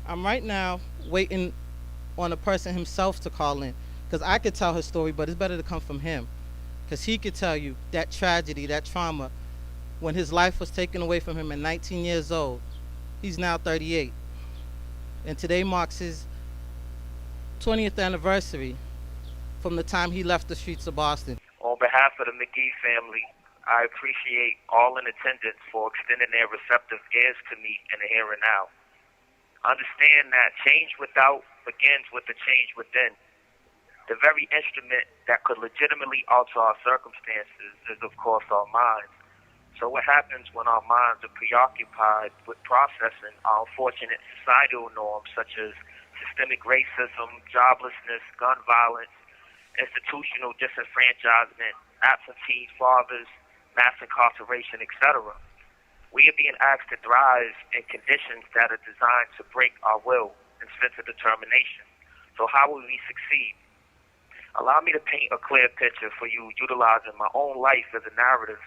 I'm right now waiting on a person himself to call in because I could tell his story, but it's better to come from him because he could tell you that tragedy, that trauma, when his life was taken away from him at 19 years old. He's now 38, and today marks his 20th anniversary from the time he left the streets of Boston. On behalf of the McGee family, I appreciate all in attendance for extending their receptive ears to me in the here and now. Understand that change without begins with the change within. The very instrument that could legitimately alter our circumstances is, of course, our minds. So what happens when our minds are preoccupied with processing our unfortunate societal norms such as systemic racism, joblessness, gun violence, institutional disenfranchisement, absentee fathers, mass incarceration, etc. We are being asked to thrive in conditions that are designed to break our will and sense of determination. So how will we succeed? Allow me to paint a clear picture for you utilizing my own life as a narrative.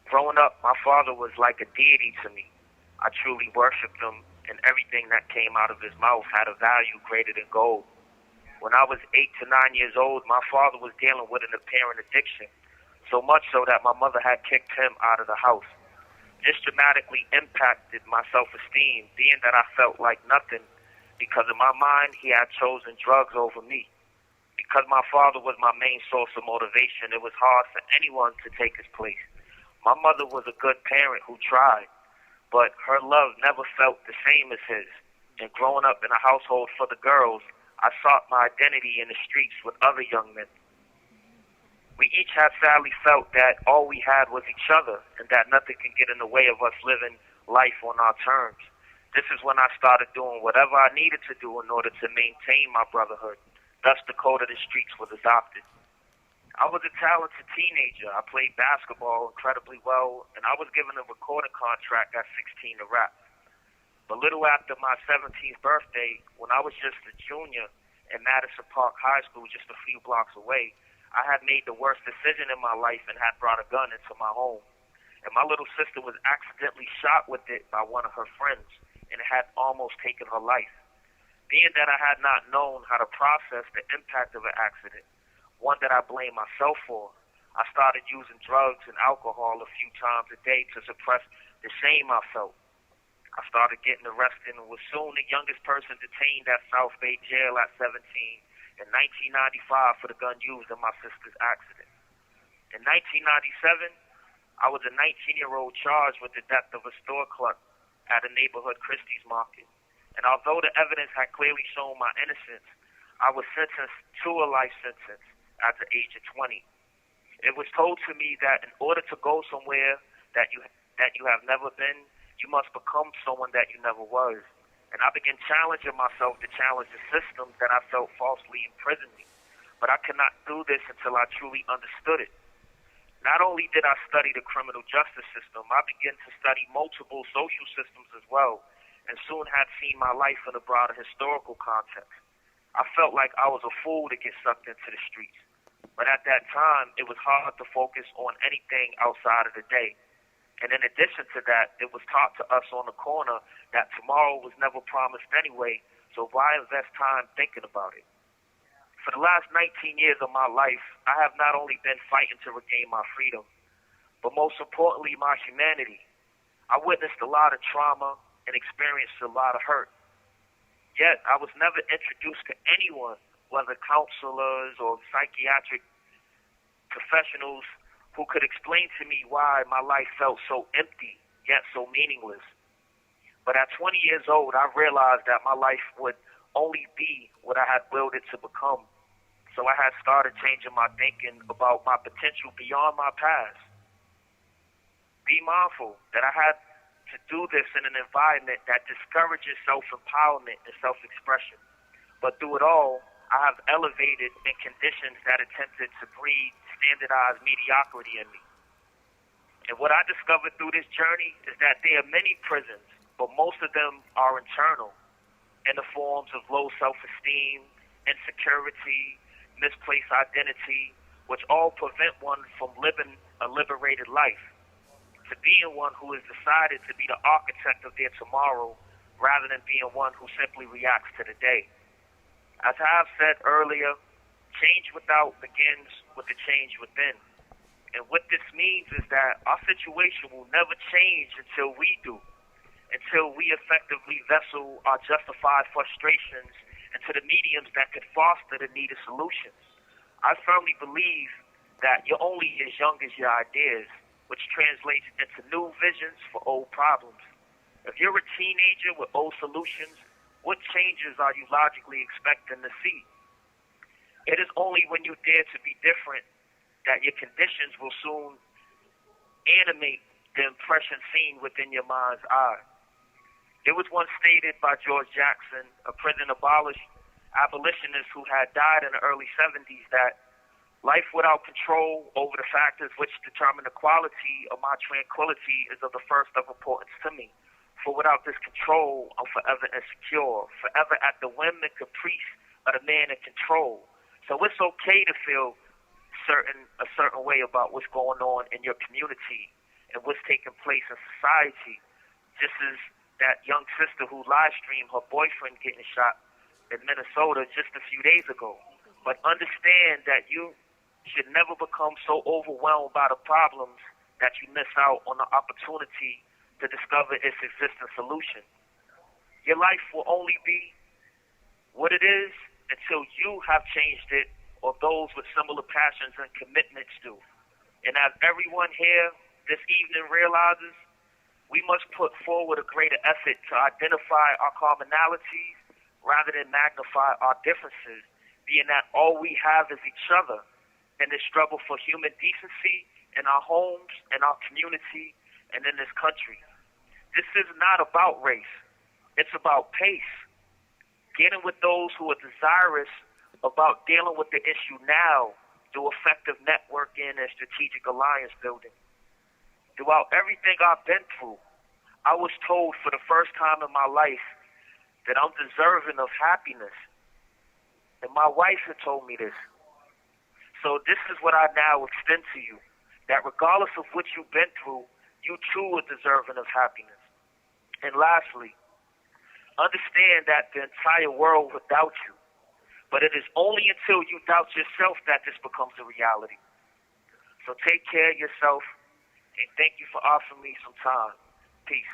Growing up, my father was like a deity to me. I truly worshipped him, and everything that came out of his mouth had a value greater than gold. When I was 8 to 9 years old, my father was dealing with an apparent addiction, so much so that my mother had kicked him out of the house. This dramatically impacted my self-esteem, being that I felt like nothing because in my mind he had chosen drugs over me. Because my father was my main source of motivation, it was hard for anyone to take his place. My mother was a good parent who tried, but her love never felt the same as his. And growing up in a household for the girls, I sought my identity in the streets with other young men. We each had sadly felt that all we had was each other and that nothing could get in the way of us living life on our terms. This is when I started doing whatever I needed to do in order to maintain my brotherhood. Thus, the code of the streets was adopted. I was a talented teenager. I played basketball incredibly well, and I was given a recording contract at 16 to rap. But little after my 17th birthday, when I was just a junior in Madison Park High School, just a few blocks away, I had made the worst decision in my life and had brought a gun into my home. And my little sister was accidentally shot with it by one of her friends, and it had almost taken her life. Being that I had not known how to process the impact of an accident, one that I blame myself for, I started using drugs and alcohol a few times a day to suppress the shame I felt. I started getting arrested and was soon the youngest person detained at South Bay Jail at 17 in 1995 for the gun used in my sister's accident. In 1997, I was a 19-year-old charged with the death of a store clerk at a neighborhood Christie's market. And although the evidence had clearly shown my innocence, I was sentenced to a life sentence at the age of 20. It was told to me that in order to go somewhere that you have never been, you must become someone that you never was. And I began challenging myself to challenge the systems that I felt falsely imprisoned me. But I could not do this until I truly understood it. Not only did I study the criminal justice system, I began to study multiple social systems as well, and soon had seen my life in a broader historical context. I felt like I was a fool to get sucked into the streets. But at that time, it was hard to focus on anything outside of the day. And in addition to that, it was taught to us on the corner that tomorrow was never promised anyway, so why invest time thinking about it? For the last 19 years of my life, I have not only been fighting to regain my freedom, but most importantly, my humanity. I witnessed a lot of trauma and experienced a lot of hurt. Yet, I was never introduced to anyone, whether counselors or psychiatric professionals, who could explain to me why my life felt so empty, yet so meaningless. But at 20 years old, I realized that my life would only be what I had willed it to become. So I had started changing my thinking about my potential beyond my past. Be mindful that I had to do this in an environment that discourages self-empowerment and self-expression. But through it all, I have elevated in conditions that attempted to breed standardized mediocrity in me. And what I discovered through this journey is that there are many prisons, but most of them are internal, in the forms of low self-esteem, insecurity, misplaced identity, which all prevent one from living a liberated life. To being one who has decided to be the architect of their tomorrow rather than being one who simply reacts to the day. As I have said earlier, change without begins with the change within. And what this means is that our situation will never change until we do, until we effectively vessel our justified frustrations into the mediums that could foster the needed solutions. I firmly believe that you're only as young as your ideas, which translates into new visions for old problems. If you're a teenager with old solutions, what changes are you logically expecting to see? It is only when you dare to be different that your conditions will soon animate the impression seen within your mind's eye. It was once stated by George Jackson, a prison abolitionist who had died in the early 70s, that life without control over the factors which determine the quality of my tranquility is of the first of importance to me. For without this control, I'm forever insecure, forever at the whim and caprice of the man in control. So it's okay to feel a certain way about what's going on in your community and what's taking place in society. Just as that young sister who live streamed her boyfriend getting shot in Minnesota just a few days ago. But understand that you should never become so overwhelmed by the problems that you miss out on the opportunity to discover its existing solution. Your life will only be what it is until you have changed it, or those with similar passions and commitments do. And as everyone here this evening realizes, we must put forward a greater effort to identify our commonalities rather than magnify our differences, being that all we have is each other in this struggle for human decency in our homes, in our community, and in this country. This is not about race. It's about pace. Getting with those who are desirous about dealing with the issue now through effective networking and strategic alliance building. Throughout everything I've been through, I was told for the first time in my life that I'm deserving of happiness. And my wife had told me this. So this is what I now extend to you, that regardless of what you've been through, you too are deserving of happiness. And lastly, understand that the entire world would doubt you. But it is only until you doubt yourself that this becomes a reality. So take care of yourself, and thank you for offering me some time. Peace.